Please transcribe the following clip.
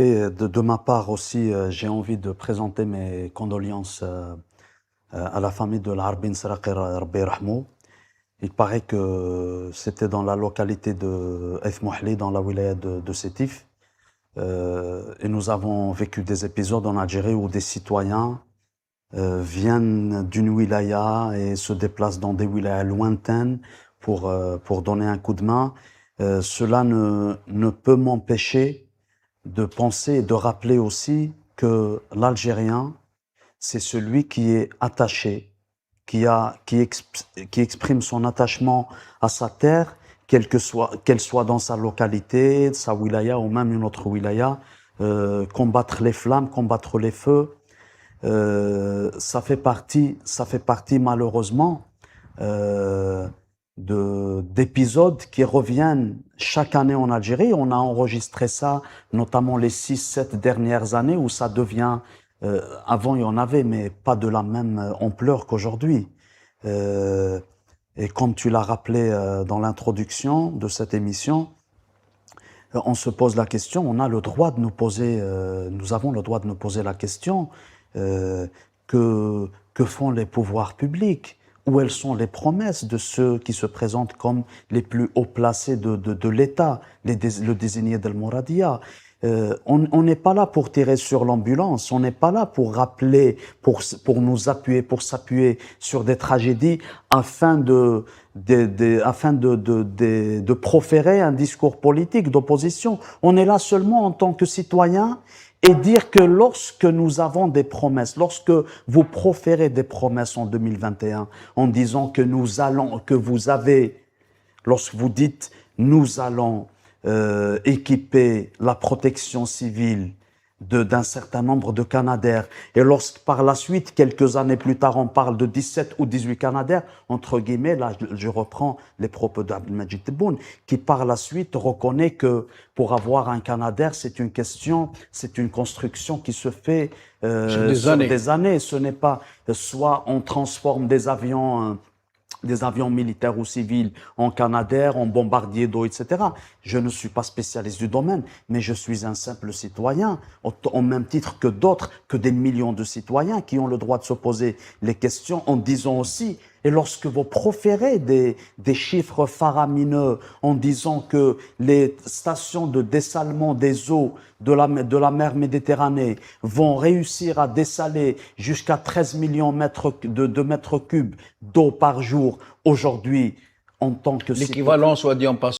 Et de ma part aussi, j'ai envie de présenter mes condoléances à la famille de l'Arbin Sraqi Rabbi yarhamou. Il paraît que c'était dans la localité de Eth Mouhli, dans la wilaya de Sétif. Et nous avons vécu des épisodes en Algérie où des citoyens viennent d'une wilaya et se déplacent dans des wilayas lointaines pour donner un coup de main. Cela ne peut m'empêcher de penser et de rappeler aussi que l'Algérien, c'est celui qui est attaché, qui exprime son attachement à sa terre, qu'elle soit dans sa localité, sa wilaya ou même une autre wilaya, combattre les flammes, combattre les feux. Ça fait partie malheureusement d'épisodes qui reviennent chaque année en Algérie. On a enregistré ça, notamment les 6-7 dernières années où ça devient, avant il y en avait, mais pas de la même ampleur qu'aujourd'hui. Et comme tu l'as rappelé dans l'introduction de cette émission, on se pose la question, on a le droit de nous poser, nous avons le droit de nous poser la question, que font les pouvoirs publics? Où elles sont les promesses de ceux qui se présentent comme les plus haut placés de l'État, le désigné d'El Mouradia? On n'est pas là pour tirer sur l'ambulance, on n'est pas là pour rappeler, pour nous appuyer, pour s'appuyer sur des tragédies afin de proférer un discours politique d'opposition. On est là seulement en tant que citoyen et dire que lorsque nous avons des promesses, lorsque vous proférez des promesses en 2021 en disant que lorsque vous dites nous allons équiper la protection civile d'un certain nombre de Canadair, et lorsque par la suite, quelques années plus tard, on parle de 17 ou 18 Canadair, entre guillemets, là je reprends les propos d'Abdelmajid Tebboune, qui par la suite reconnaît que pour avoir un Canadair, c'est une construction qui se fait sur des années. Ce n'est pas soit on transforme des avions militaires ou civils en Canadair, en bombardiers d'eau, etc. Je ne suis pas spécialiste du domaine, mais je suis un simple citoyen, au même titre que d'autres, que des millions de citoyens qui ont le droit de se poser les questions en disant aussi, et lorsque vous proférez des chiffres faramineux en disant que les stations de dessalement des eaux de la mer Méditerranée vont réussir à dessaler jusqu'à 13 millions de mètres cubes d'eau par jour aujourd'hui, en tant que l'équivalent, soit dit en passant,